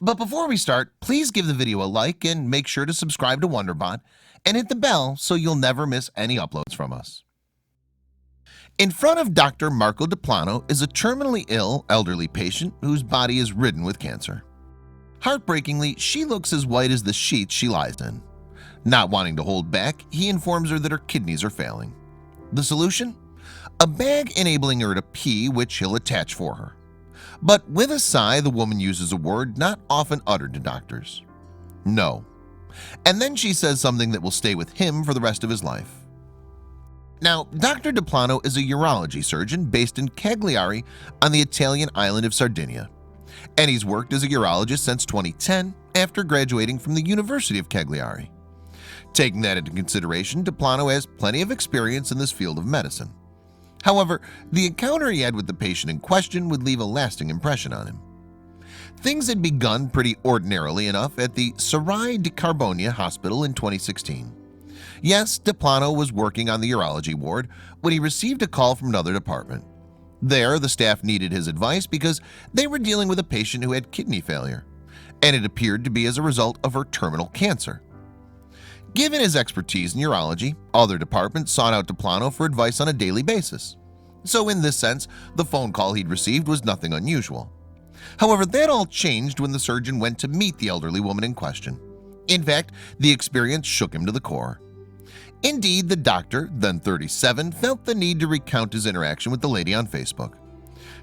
But before we start, please give the video a like and make sure to subscribe to Wonderbot and hit the bell so you'll never miss any uploads from us. In front of Dr. Marco DePlano is a terminally ill elderly patient whose body is ridden with cancer. Heartbreakingly, she looks as white as the sheets she lies in. Not wanting to hold back, he informs her that her kidneys are failing. The solution? A bag enabling her to pee, which he'll attach for her. But with a sigh, the woman uses a word not often uttered to doctors: no. And then she says something that will stay with him for the rest of his life. Now, Dr. DePlano is a urology surgeon based in Cagliari on the Italian island of Sardinia, and he's worked as a urologist since 2010 after graduating from the University of Cagliari. Taking that into consideration, DePlano has plenty of experience in this field of medicine. However, the encounter he had with the patient in question would leave a lasting impression on him. Things had begun pretty ordinarily enough at the Sarai di Carbonia Hospital in 2016. Yes, DePlano was working on the urology ward when he received a call from another department. There, the staff needed his advice because they were dealing with a patient who had kidney failure, and it appeared to be as a result of her terminal cancer. Given his expertise in urology, other departments sought out DePlano for advice on a daily basis. So in this sense, the phone call he'd received was nothing unusual. However, that all changed when the surgeon went to meet the elderly woman in question. In fact, the experience shook him to the core. Indeed, the doctor, then 37, felt the need to recount his interaction with the lady on Facebook.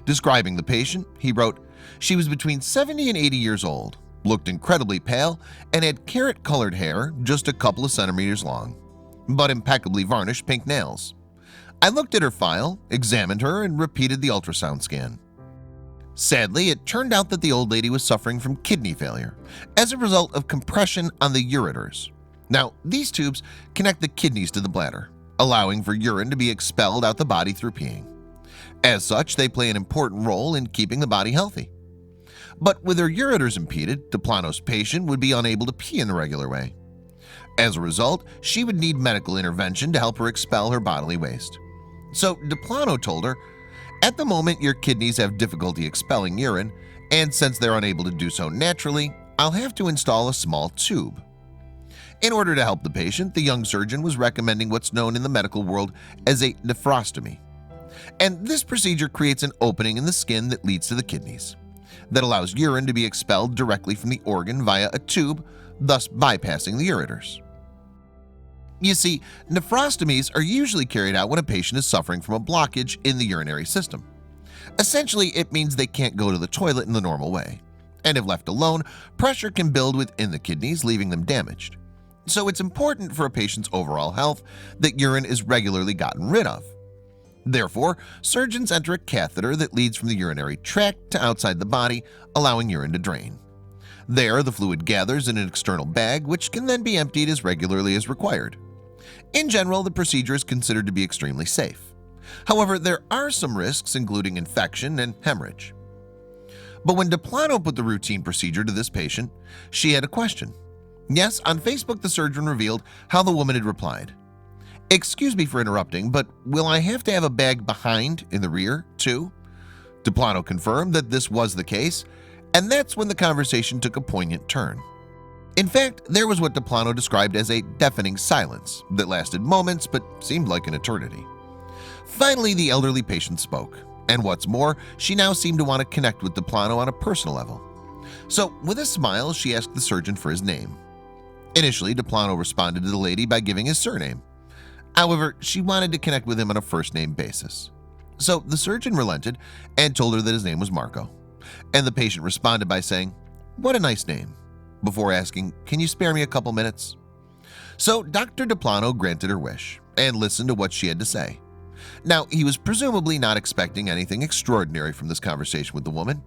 Describing the patient, he wrote, "She was between 70 and 80 years old, looked incredibly pale, and had carrot-colored hair just a couple of centimeters long, but impeccably varnished pink nails. I looked at her file, examined her, and repeated the ultrasound scan. Sadly, it turned out that the old lady was suffering from kidney failure as a result of compression on the ureters. Now, these tubes connect the kidneys to the bladder, allowing for urine to be expelled out the body through peeing. As such, they play an important role in keeping the body healthy. But with her ureters impeded, DePlano's patient would be unable to pee in the regular way. As a result, she would need medical intervention to help her expel her bodily waste. So DePlano told her, "At the moment, your kidneys have difficulty expelling urine, and since they're unable to do so naturally, I'll have to install a small tube." In order to help the patient, the young surgeon was recommending what's known in the medical world as a nephrostomy. And this procedure creates an opening in the skin that leads to the kidneys, that allows urine to be expelled directly from the organ via a tube, thus bypassing the ureters. You see, nephrostomies are usually carried out when a patient is suffering from a blockage in the urinary system. Essentially, it means they can't go to the toilet in the normal way, and if left alone, pressure can build within the kidneys, leaving them damaged. So it's important for a patient's overall health that urine is regularly gotten rid of. Therefore, surgeons enter a catheter that leads from the urinary tract to outside the body, allowing urine to drain. There, the fluid gathers in an external bag, which can then be emptied as regularly as required. In general, the procedure is considered to be extremely safe. However, there are some risks, including infection and hemorrhage. But when DePlano put the routine procedure to this patient, she had a question. Yes, on Facebook, the surgeon revealed how the woman had replied, "Excuse me for interrupting, but will I have to have a bag behind in the rear, too?" DePlano confirmed that this was the case, and that's when the conversation took a poignant turn. In fact, there was what DePlano described as a deafening silence that lasted moments but seemed like an eternity. Finally, the elderly patient spoke, and what's more, she now seemed to want to connect with DePlano on a personal level. So, with a smile, she asked the surgeon for his name. Initially, DePlano responded to the lady by giving his surname. However, she wanted to connect with him on a first-name basis. So the surgeon relented and told her that his name was Marco, and the patient responded by saying, "What a nice name," before asking, "Can you spare me a couple minutes?" So Dr. DePlano granted her wish and listened to what she had to say. Now, he was presumably not expecting anything extraordinary from this conversation with the woman.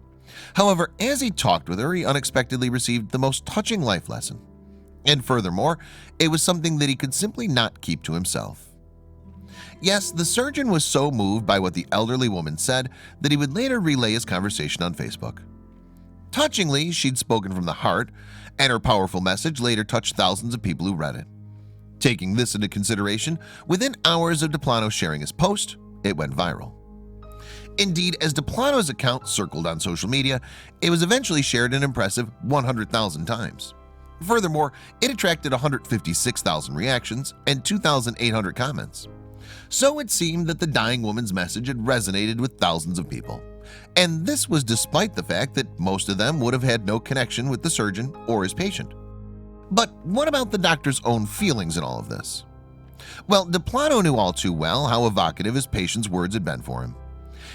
However, as he talked with her, he unexpectedly received the most touching life lesson. And furthermore, it was something that he could simply not keep to himself. Yes, the surgeon was so moved by what the elderly woman said that he would later relay his conversation on Facebook. Touchingly, she'd spoken from the heart, and her powerful message later touched thousands of people who read it. Taking this into consideration, within hours of DePlano sharing his post, it went viral. Indeed, as Deplano's account circled on social media, it was eventually shared an impressive 100,000 times. Furthermore, it attracted 156,000 reactions and 2,800 comments. So it seemed that the dying woman's message had resonated with thousands of people. And this was despite the fact that most of them would have had no connection with the surgeon or his patient. But what about the doctor's own feelings in all of this? Well, Deplano knew all too well how evocative his patient's words had been for him.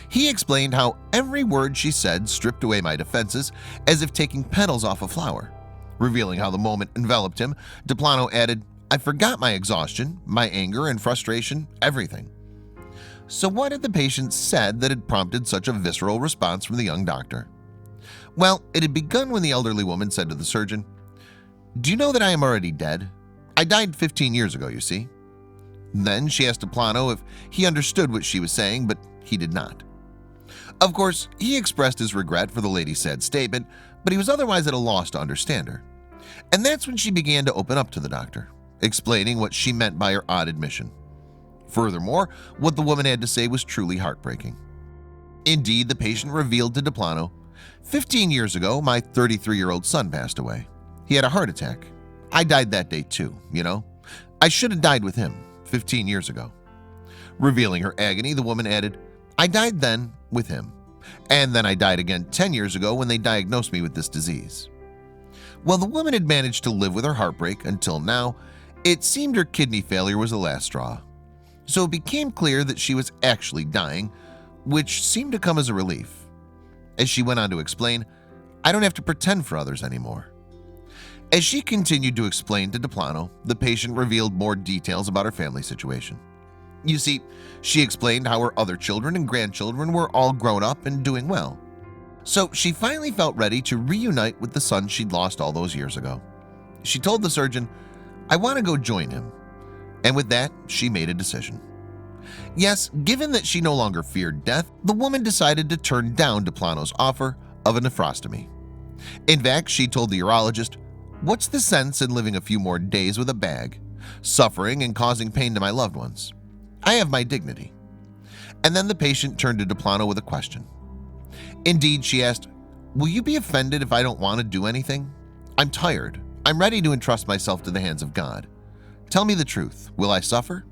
He explained how every word she said stripped away my defenses as if taking petals off a flower. Revealing how the moment enveloped him, Deplano added, "I forgot my exhaustion, my anger and frustration, everything." So what had the patient said that had prompted such a visceral response from the young doctor? Well, it had begun when the elderly woman said to the surgeon, "Do you know that I am already dead? I died 15 years ago, you see." Then she asked Deplano if he understood what she was saying, but he did not. Of course, he expressed his regret for the lady's sad statement, but he was otherwise at a loss to understand her. And that's when she began to open up to the doctor, explaining what she meant by her odd admission. Furthermore, what the woman had to say was truly heartbreaking. Indeed, the patient revealed to Deplano, "15 years ago, my 33-year-old son passed away. He had a heart attack. I died that day too, you know. I should have died with him 15 years ago." Revealing her agony, the woman added, "I died then with him, and then I died again 10 years ago when they diagnosed me with this disease." While the woman had managed to live with her heartbreak until now, it seemed her kidney failure was the last straw. So it became clear that she was actually dying, which seemed to come as a relief. As she went on to explain, "I don't have to pretend for others anymore." As she continued to explain to Deplano, the patient revealed more details about her family situation. You see, she explained how her other children and grandchildren were all grown up and doing well. So she finally felt ready to reunite with the son she'd lost all those years ago. She told the surgeon, "I want to go join him." And with that, she made a decision. Yes, given that she no longer feared death, the woman decided to turn down Deplano's offer of a nephrostomy. In fact, she told the urologist, "What's the sense in living a few more days with a bag, suffering and causing pain to my loved ones? I have my dignity." And then the patient turned to Deplano with a question. Indeed, she asked, "Will you be offended if I don't want to do anything? I'm tired. I'm ready to entrust myself to the hands of God. Tell me the truth. Will I suffer?"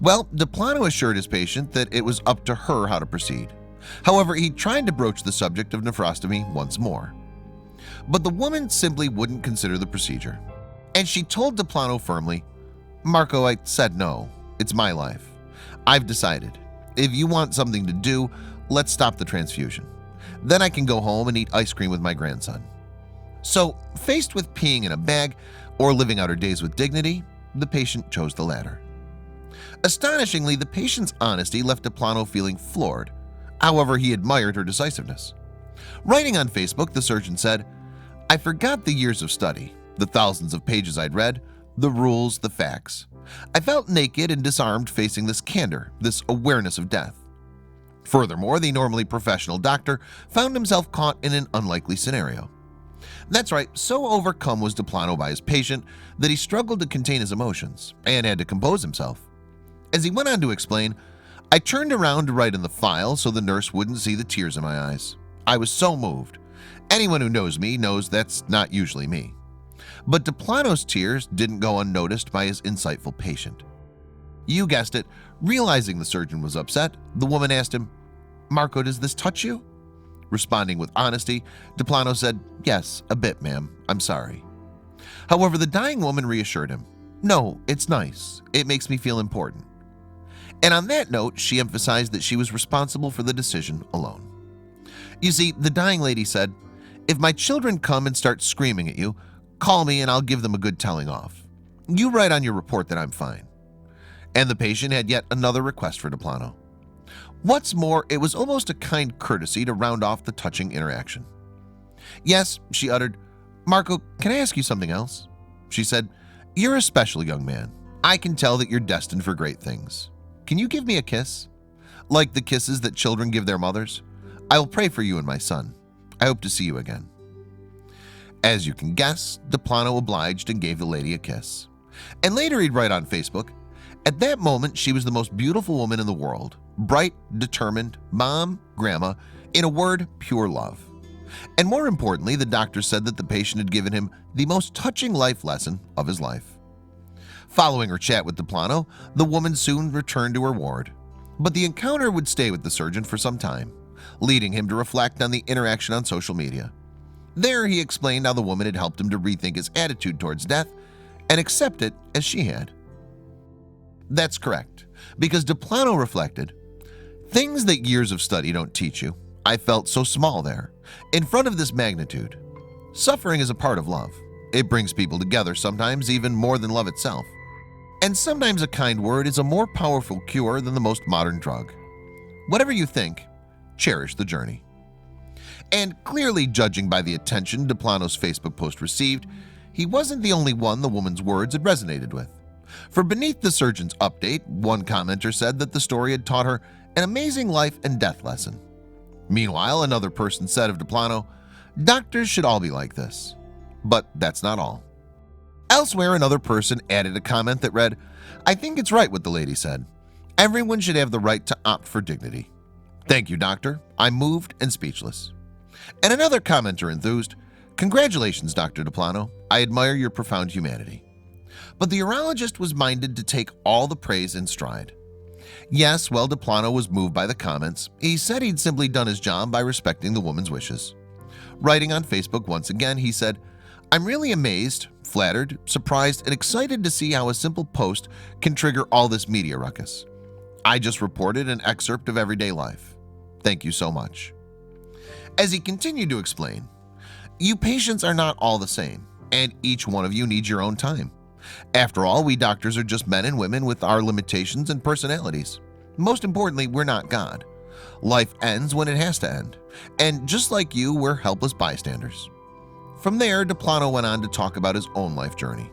Well, Deplano assured his patient that it was up to her how to proceed. However, he tried to broach the subject of nephrostomy once more. But the woman simply wouldn't consider the procedure. And she told Deplano firmly, "Marco, I said no. It's my life. I've decided. If you want something to do, let's stop the transfusion. Then I can go home and eat ice cream with my grandson." So, faced with peeing in a bag or living out her days with dignity, the patient chose the latter. Astonishingly, the patient's honesty left Deplano feeling floored. However, he admired her decisiveness. Writing on Facebook, the surgeon said, "I forgot the years of study, the thousands of pages I'd read, the rules, the facts. I felt naked and disarmed facing this candor, this awareness of death." Furthermore, the normally professional doctor found himself caught in an unlikely scenario. That's right, so overcome was Deplano by his patient that he struggled to contain his emotions and had to compose himself. As he went on to explain, "I turned around to write in the file so the nurse wouldn't see the tears in my eyes. I was so moved. Anyone who knows me knows that's not usually me." But Deplano's tears didn't go unnoticed by his insightful patient. You guessed it, realizing the surgeon was upset, the woman asked him, "Marco, does this touch you?" Responding with honesty, Deplano said, "Yes, a bit, ma'am. I'm sorry." However, the dying woman reassured him, "No, it's nice. It makes me feel important." And on that note, she emphasized that she was responsible for the decision alone. You see, the dying lady said, "If my children come and start screaming at you, call me and I'll give them a good telling off. You write on your report that I'm fine." And the patient had yet another request for Deplano. What's more, it was almost a kind courtesy to round off the touching interaction. "Yes," she uttered. "Marco, can I ask you something else?" She said, "You're a special young man. I can tell that you're destined for great things. Can you give me a kiss? Like the kisses that children give their mothers? I will pray for you and my son. I hope to see you again." As you can guess, Deplano obliged and gave the lady a kiss. And later he'd write on Facebook, At that moment, she was the most beautiful woman in the world, bright, determined, mom, grandma, in a word, pure love. And more importantly, the doctor said that the patient had given him the most touching life lesson of his life. Following her chat with Deplano, the woman soon returned to her ward, but the encounter would stay with the surgeon for some time, leading him to reflect on the interaction on social media. There he explained how the woman had helped him to rethink his attitude towards death and accept it as she had. That's correct, because Deplano reflected, "Things that years of study don't teach you. I felt so small there, in front of this magnitude. Suffering is a part of love. It brings people together, sometimes even more than love itself. And sometimes a kind word is a more powerful cure than the most modern drug. Whatever you think, cherish the journey." And clearly, judging by the attention Deplano's Facebook post received, he wasn't the only one the woman's words had resonated with. For beneath the surgeon's update, one commenter said that the story had taught her an amazing life and death lesson. Meanwhile, another person said of Deplano, "Doctors should all be like this." But that's not all. Elsewhere, another person added a comment that read, "I think it's right what the lady said. Everyone should have the right to opt for dignity. Thank you, doctor. I'm moved and speechless." And another commenter enthused, "Congratulations, Dr. Deplano. I admire your profound humanity." But the urologist was minded to take all the praise in stride. Yes, while Deplano was moved by the comments, he said he'd simply done his job by respecting the woman's wishes. Writing on Facebook once again, he said, "I'm really amazed, flattered, surprised, and excited to see how a simple post can trigger all this media ruckus. I just reported an excerpt of everyday life. Thank you so much." As he continued to explain, "You patients are not all the same, and each one of you needs your own time. After all, we doctors are just men and women with our limitations and personalities. Most importantly, we're not God. Life ends when it has to end, and just like you, we're helpless bystanders." From there, Deplano went on to talk about his own life journey.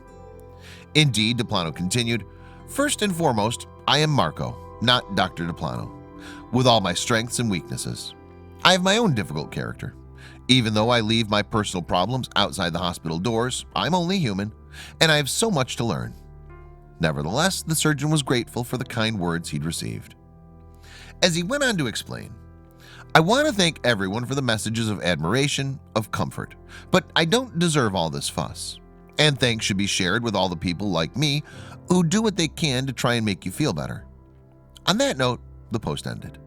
Indeed, Deplano continued, "First and foremost, I am Marco, not Dr. Deplano, with all my strengths and weaknesses. I have my own difficult character. Even though I leave my personal problems outside the hospital doors, I'm only human, and I have so much to learn." Nevertheless, the surgeon was grateful for the kind words he'd received. As he went on to explain, "I want to thank everyone for the messages of admiration, of comfort, but I don't deserve all this fuss. And thanks should be shared with all the people like me who do what they can to try and make you feel better." On that note, the post ended.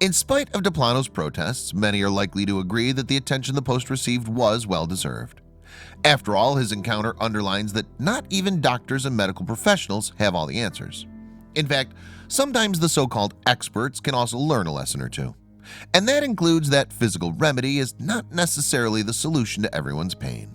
In spite of Deplano's protests, many are likely to agree that the attention the post received was well-deserved. After all, his encounter underlines that not even doctors and medical professionals have all the answers. In fact, sometimes the so-called experts can also learn a lesson or two. And that includes that physical remedy is not necessarily the solution to everyone's pain.